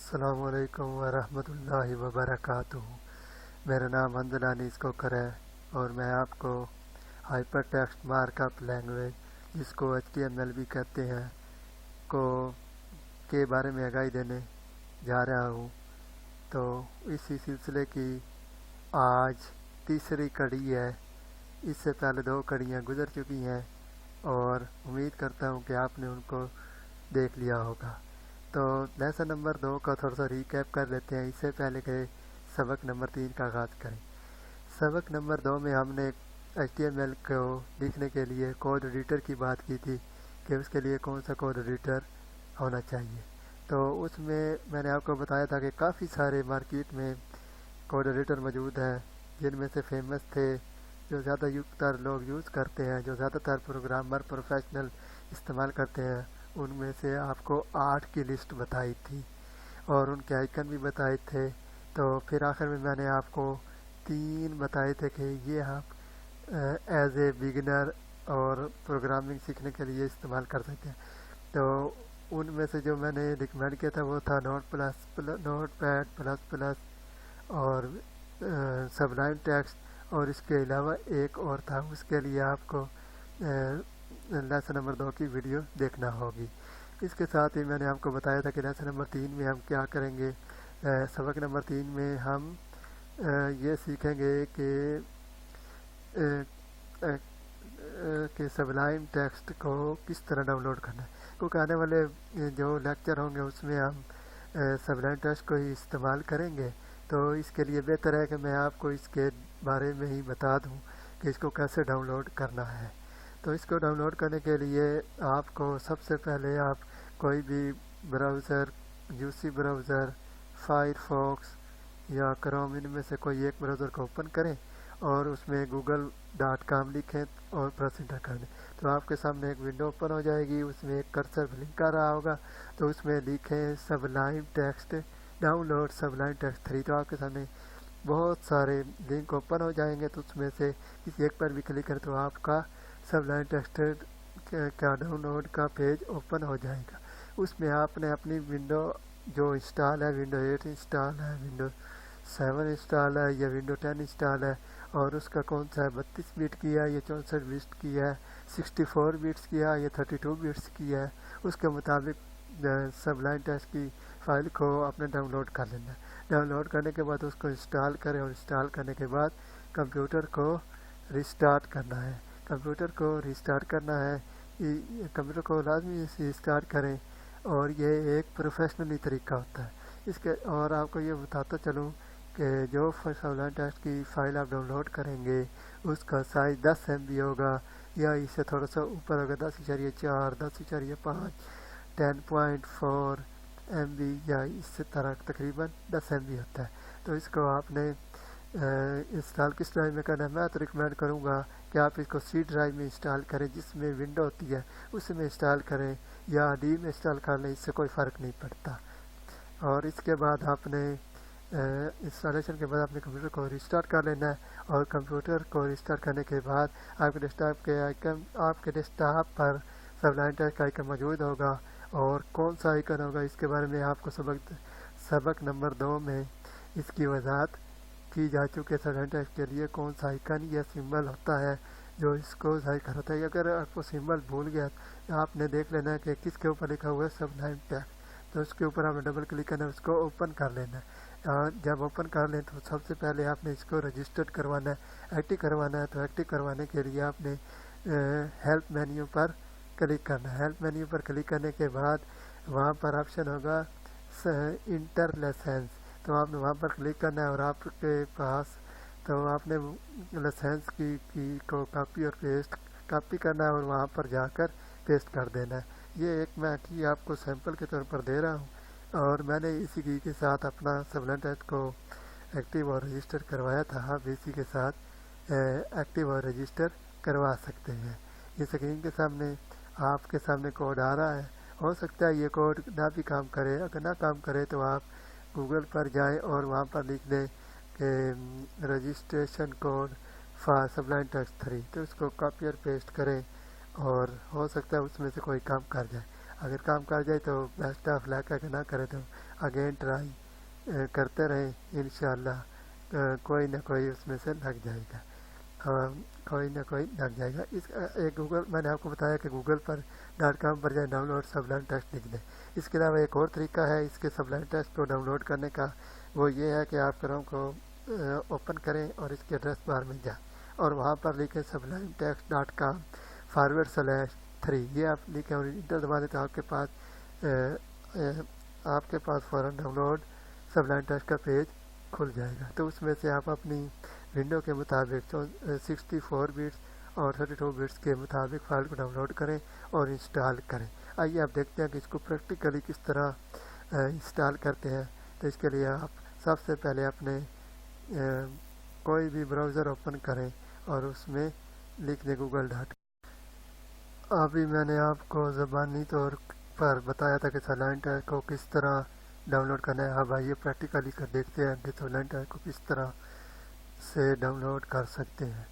السلام علیکم ورحمۃ اللہ وبرکاتہ۔ میرا نام حمزہ انیس کوکر ہے اور میں آپ کو hyper text mark up language جس کو HTML بھی کہتے ہیں کے بارے میں آگاہی دینے جا رہا ہوں۔ تو اسی سلسلے کی آج تیسری کڑی ہے۔ اس سے پہلے 2 کڑیاں گزر چکی ہیں اور امید کرتا ہوں کہ آپ نے ان کو دیکھ لیا ہوگا۔ تو لیسن نمبر 2 کا تھوڑا سا ریکیپ کر لیتے ہیں اس سے پہلے کہ سبق نمبر 3 کا آغاز کریں۔ سبق نمبر 2 میں ہم نے HTML کو لکھنے کے لیے کوڈ ایڈیٹر کی بات کی تھی کہ اس کے لیے کون سا کوڈ ایڈیٹر ہونا چاہیے۔ تو اس میں نے آپ کو بتایا تھا کہ کافی سارے مارکیٹ میں کوڈ ایڈیٹر موجود ہیں، جن میں سے فیمس تھے جو زیادہ تر لوگ یوز کرتے ہیں، جو زیادہ تر پروگرامر پروفیشنل استعمال کرتے ہیں۔ ان میں سے آپ کو 8 کی لسٹ بتائی تھی اور ان کے آئیکن بھی بتائے تھے۔ تو پھر آخر میں نے آپ کو 3 بتائے تھے کہ یہ آپ ایز اے بگنر اور پروگرامنگ سیکھنے کے لیے استعمال کر سکتے ہیں۔ تو ان میں سے جو میں نے ریکمینڈ کیا تھا وہ تھا نوٹ پیڈ پلس پلس اور سبلائم ٹیکسٹ، اور اس کے علاوہ ایک اور تھا۔ اس کے لیے آپ کو لیسن نمبر 2 کی ویڈیو دیکھنا ہوگی۔ اس کے ساتھ ہی میں نے آپ کو بتایا تھا کہ لیسن نمبر 3 میں ہم کیا کریں گے۔ سبق نمبر 3 میں ہم یہ سیکھیں گے کہ سبلائم ٹیکسٹ کو کس طرح ڈاؤن لوڈ کرنا ہے، کیونکہ آنے والے جو لیکچر ہوں گے اس میں ہم سبلائم ٹیکسٹ کو ہی استعمال کریں گے۔ تو اس کے لیے بہتر ہے کہ میں آپ کو اس کے بارے میں ہی بتا دوں کہ اس کو کیسے ڈاؤن لوڈ کرنا ہے۔ تو اس کو ڈاؤن لوڈ کرنے کے لیے آپ کو سب سے پہلے آپ کوئی بھی براؤزر، UC براؤزر، فائرفاکس یا کروم، ان میں سے کوئی ایک براؤزر کو اوپن کریں اور اس میں google.com لکھیں اور پریس انٹر کر دیں۔ تو آپ کے سامنے ایک ونڈو اوپن ہو جائے گی، اس میں ایک کرسر بلنک کر رہا ہوگا، تو اس میں لکھیں Sublime Text download Sublime Text 3۔ تو آپ کے سامنے بہت سارے لنک اوپن ہو جائیں گے، تو اس میں سے کسی ایک پر بھی کلک کریں تو آپ کا سبلائم ٹیکسٹ کا ڈاؤن لوڈ کا پیج اوپن ہو جائے گا۔ اس میں آپ نے اپنی ونڈو جو انسٹال ہے، ونڈو 8 انسٹال ہے، ونڈو 7 انسٹال ہے یا ونڈو 10 انسٹال ہے، اور اس کا کون سا ہے، 32 بٹ کی ہے یا 64 بٹ کی ہے، 64 بٹس کی ہے یا 32 بٹس کی ہے، اس کے مطابق سبلائم ٹیکسٹ کی فائل کو آپ نے ڈاؤن لوڈ کر لینا ہے۔ ڈاؤن لوڈ کرنے کے بعد اس کو انسٹال کریں اور انسٹال کرنے کے بعد کمپیوٹر کو ریسٹارٹ کرنا ہے۔ کمپیوٹر کو ریسٹارٹ کرنا ہے، کمپیوٹر کو لازمی سے اسٹارٹ کریں، اور یہ ایک پروفیشنلی طریقہ ہوتا ہے اس کے۔ اور آپ کو یہ بتاتا چلوں کہ جو سبلائم ٹیکسٹ کی فائل آپ ڈاؤن لوڈ کریں گے اس کا سائز 10 MB ہوگا یا اس سے تھوڑا سا اوپر ہوگا، 10.4، 10.5، 10.4 MB یا اس طرح تقریباً 10 MB ہوتا ہے۔ تو اس کو آپ نے انسٹال کس ڈرائیو میں کرنا ہے، میں تو ریکمینڈ کروں گا کہ آپ اس کو C ڈرائیو میں انسٹال کریں، جس میں ونڈو ہوتی ہے اس میں انسٹال کریں، یا D میں انسٹال کر لیں، اس سے کوئی فرق نہیں پڑتا۔ اور اس کے بعد آپ نے انسٹالیشن کے بعد اپنے کمپیوٹر کو ریسٹارٹ کر لینا ہے، اور کمپیوٹر کو ریسٹارٹ کرنے کے بعد آپ کے ڈیسک ٹاپ پر سبلائم ٹیکسٹ کا آئیکن موجود ہوگا، اور کون سا آئیکن ہوگا اس کے بارے میں آپ کو سبق نمبر 2 میں اس کی وضاحت کی جا چکی ہے۔ سبلائم ٹیکسٹ کے لیے کون سا آئیکن یا سمبل ہوتا ہے جو اس کو ظاہر کرتا ہے۔ اگر آپ کو سمبل بھول گیا آپ نے دیکھ لینا ہے کہ کس کے اوپر لکھا ہوا ہے سبلائم ٹیکسٹ، تو اس کے اوپر آپ نے ڈبل کلک کرنا ہے، اس کو اوپن کر لینا ہے۔ اور جب اوپن کر لیں تو سب سے پہلے آپ نے اس کو رجسٹرڈ کروانا ہے، ایکٹیو کروانا ہے۔ تو ایکٹیو کروانے کے لیے آپ نے ہیلپ مینیو پر کلک کرنا ہے۔ ہیلپ مینیو پر کلک کرنے کے بعد وہاں پر آپشن ہوگا انٹر لائسنس، تو آپ نے وہاں پر کلک کرنا ہے، اور آپ کے پاس تو آپ نے لائسنس کی کو کاپی اور پیسٹ کاپی کرنا ہے اور وہاں پر جا کر پیسٹ کر دینا ہے۔ یہ ایک میں کی آپ کو سیمپل کے طور پر دے رہا ہوں، اور میں نے اسی کی کے ساتھ اپنا سبلائم ٹیکسٹ کو ایکٹیو اور رجسٹر کروایا تھا۔ آپ اسی کے ساتھ ایکٹیو اور رجسٹر کروا سکتے ہیں۔ یہ اسکرین کے سامنے آپ کے سامنے کوڈ آ رہا ہے، ہو سکتا ہے یہ کوڈ نہ بھی کام کرے، اگر نہ کام کرے تو آپ گوگل پر جائیں اور وہاں پر لکھ دیں کہ registration code for Sublime Text 3، تو اس کو کاپی اور پیسٹ کریں اور ہو سکتا ہے اس میں سے کوئی کام کر جائے۔ اگر کام کر جائے تو بیسٹ آف لک، اگر نہ کرے تو اگین ٹرائی کرتے رہیں، انشاءاللہ کوئی نہ کوئی اس میں سے لگ جائے گا، ہاں کوئی نہ کوئی لگ جائے گا۔ اس ایک گوگل، میں نے آپ کو بتایا کہ گوگل پر .com پر جائے ڈاؤن لوڈ سبلائم ٹیکسٹ لکھ دیں۔ اس کے علاوہ ایک اور طریقہ ہے اس کے سبلائم ٹیکسٹ کو ڈاؤن لوڈ کرنے کا، وہ یہ ہے کہ آپ کروم کو اوپن کریں اور اس کے ایڈریس بار میں جائیں اور وہاں پر لکھیں سبلائم ٹیکسٹ .com/3، یہ آپ لکھیں اور انٹر دبا دیں تو آپ کے پاس فوراً ڈاؤن لوڈ سبلائم ٹیکسٹ کا پیج کھل جائے گا۔ تو اس میں سے آپ اپنی ونڈو کے مطابق 64 بٹس اور 32 بٹس کے مطابق فائل کو ڈاؤن لوڈ کریں اور انسٹال کریں۔ آئیے آپ دیکھتے ہیں کہ اس کو پریکٹیکلی کس طرح انسٹال کرتے ہیں۔ تو اس کے لیے آپ سب سے پہلے اپنے کوئی بھی براؤزر اوپن کریں اور اس میں لکھ دیں گوگل ڈاٹ۔ ابھی میں نے آپ کو زبانی طور پر بتایا تھا کہ سبلائم ٹیکسٹ کو کس طرح ڈاؤن لوڈ کرنا ہے۔ اب آئیے پریکٹیکلی کر دیکھتے ہیں کہ سبلائم ٹیکسٹ کو کس طرح سے ڈاؤن لوڈ کر سکتے ہیں۔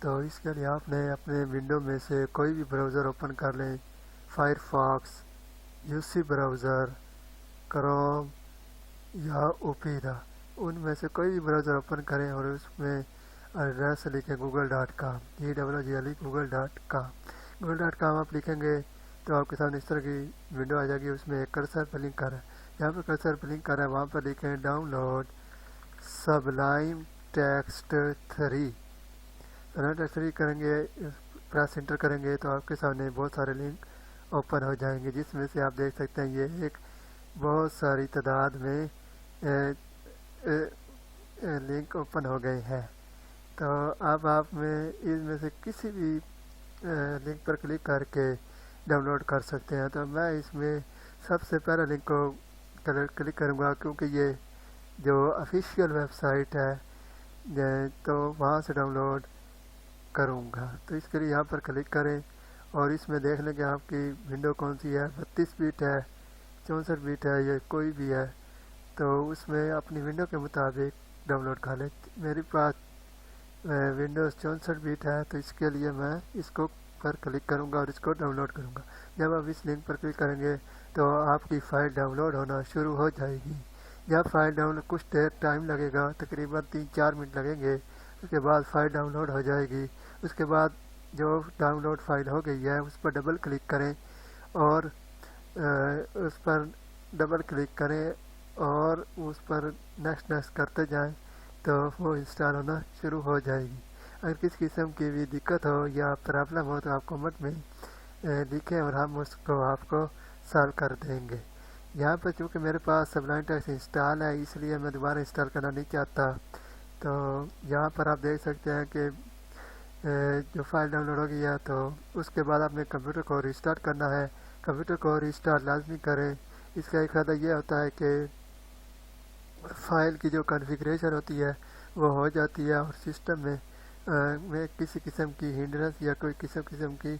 تو اس کے لیے آپ نے اپنے ونڈو میں سے کوئی بھی براؤزر اوپن کر لیں، fire Fox, UC browser, Chrome یا اوپیرا، ان میں سے کوئی بھی براؤزر اوپن کریں اور اس میں ایڈریس لکھیں google.com، google.com۔ google.com آپ لکھیں گے تو آپ کے سامنے اس طرح کی ونڈو آ جائے گی، اس میں ایک کرسر پر لنک کر ہے، جہاں پہ کرسر پر لنک کر ہے وہاں پر لکھیں download Sublime Text 3۔ Sublime Text 3 کریں گے، پریس انٹر کریں گے تو آپ کے سامنے بہت سارے لنک اوپن ہو جائیں گے، جس میں سے آپ دیکھ سکتے ہیں یہ ایک بہت ساری تعداد میں لنک اوپن ہو گئے ہیں۔ تو اب آپ میں ان میں سے کسی بھی لنک پر کلک کر کے ڈاؤن لوڈ کر سکتے ہیں۔ تو میں اس میں سب سے پہلے لنک کو کلک کروں گا کیونکہ یہ جو آفیشیل ویب سائٹ ہے تو وہاں سے ڈاؤن لوڈ کروں گا۔ تو اس کے لیے یہاں پر کلک کریں اور اس میں دیکھ لیں کہ آپ کی ونڈو کون سی ہے، 32 بٹ ہے، 64 بٹ ہے، یا کوئی بھی ہے، تو اس میں اپنی ونڈو کے مطابق ڈاؤن لوڈ کر لیں۔ میری پاس ونڈوز 64 بٹ ہے تو اس کے لیے میں اس کو پر کلک کروں گا اور اس کو ڈاؤن لوڈ کروں گا۔ جب آپ اس لنک پر کلک کریں گے تو آپ کی فائل ڈاؤن لوڈ ہونا شروع ہو جائے گی۔ جب فائل ڈاؤن کچھ دیر ٹائم لگے گا، تقریباً 3-4 منٹ لگیں گے، اس کے بعد فائل ڈاؤن لوڈ ہو جائے گی۔ اس کے بعد جو ڈاؤن لوڈ فائل ہو گئی ہے اس پر ڈبل کلک کریں اور اس پر ڈبل کلک کریں اور اس پر نیکسٹ کرتے جائیں تو وہ انسٹال ہونا شروع ہو جائے گی۔ اگر کسی قسم کی بھی دقت ہو یا پرابلم ہو تو آپ کمنٹ میں لکھیں اور ہم اس کو آپ کو سالو کر دیں گے۔ یہاں پر چونکہ میرے پاس سبلائم ٹیکسٹ انسٹال ہے اس لیے میں دوبارہ انسٹال کرنا نہیں چاہتا۔ تو یہاں پر آپ دیکھ سکتے ہیں کہ جو فائل ڈاؤن لوڈ ہو گئی ہے تو اس کے بعد آپ نے کمپیوٹر کو ریسٹارٹ کرنا ہے۔ کمپیوٹر کو ریسٹارٹ لازمی کریں۔ اس کا ایک فائدہ یہ ہوتا ہے کہ فائل کی جو کنفیگریشن ہوتی ہے وہ ہو جاتی ہے اور سسٹم میں کسی قسم کی ہنڈرنس یا کوئی قسم کی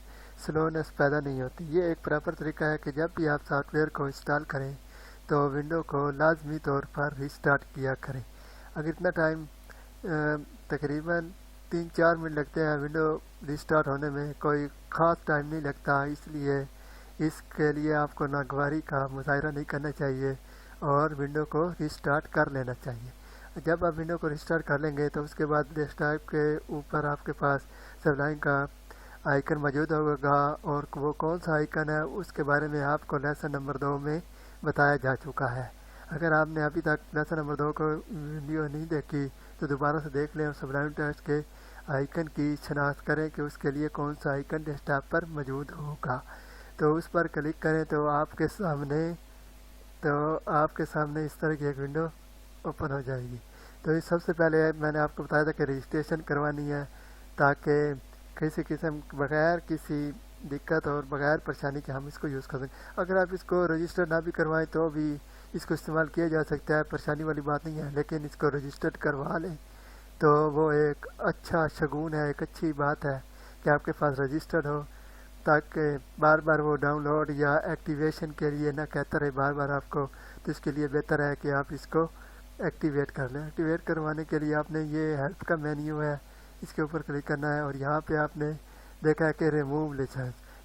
سلونیس پیدا نہیں ہوتی۔ یہ ایک پراپر طریقہ ہے کہ جب بھی آپ سافٹ ویئر کو انسٹال کریں تو ونڈو کو لازمی طور پر ریسٹارٹ کیا کریں۔ اگر اتنا ٹائم تقریباً 3-4 منٹ لگتے ہیں ونڈو ریسٹارٹ ہونے میں، کوئی خاص ٹائم نہیں لگتا، اس لیے اس کے لیے آپ کو ناگواری کا مظاہرہ نہیں کرنا چاہیے اور ونڈو کو ریسٹارٹ کر لینا چاہیے۔ جب آپ ونڈو کو ریسٹارٹ کر لیں گے تو اس کے بعد ڈیسک ٹاپ کے اوپر آپ کے پاس سبلائم کا آئیکن موجود ہوگا اور وہ کون سا آئیکن ہے اس کے بارے میں آپ کو لیسن نمبر 2 میں بتایا جا چکا ہے۔ اگر آپ نے ابھی تک لیسن نمبر 2 کو ویڈیو نہیں دیکھی تو دوبارہ سے دیکھ لیں اور سبلائم ٹیکسٹ کے آئیکن کی شناخت کریں کہ اس کے لیے کون سا آئیکن ڈیسک ٹاپ پر موجود ہوگا۔ تو اس پر کلک کریں تو آپ کے سامنے اس طرح کی ایک ونڈو اوپن ہو جائے گی۔ تو اس سب سے پہلے میں نے آپ کو بتایا تھا کہ رجسٹریشن کروانی ہے تاکہ کسی قسم بغیر کسی دقت اور بغیر پریشانی کے ہم اس کو یوز کر سکیں۔ اگر آپ اس کو رجسٹر نہ بھی کروائیں تو بھی اس کو استعمال کیا جا سکتا ہے، پریشانی والی بات نہیں ہے، لیکن اس کو رجسٹرڈ کروا لیں تو وہ ایک اچھا شگون ہے، ایک اچھی بات ہے کہ آپ کے پاس رجسٹرڈ ہو تاکہ بار بار وہ ڈاؤن لوڈ یا ایکٹیویشن کے لیے نہ کہتا رہے بار بار آپ کو۔ تو اس کے لیے بہتر ہے کہ آپ اس کو ایکٹیویٹ کر لیں۔ ایکٹیویٹ کروانے کے لیے آپ نے یہ ہیلپ کا مینیو ہے، اس کے اوپر کلک کرنا ہے اور یہاں پہ آپ نے دیکھا ہے کہ ریموو لائسنس،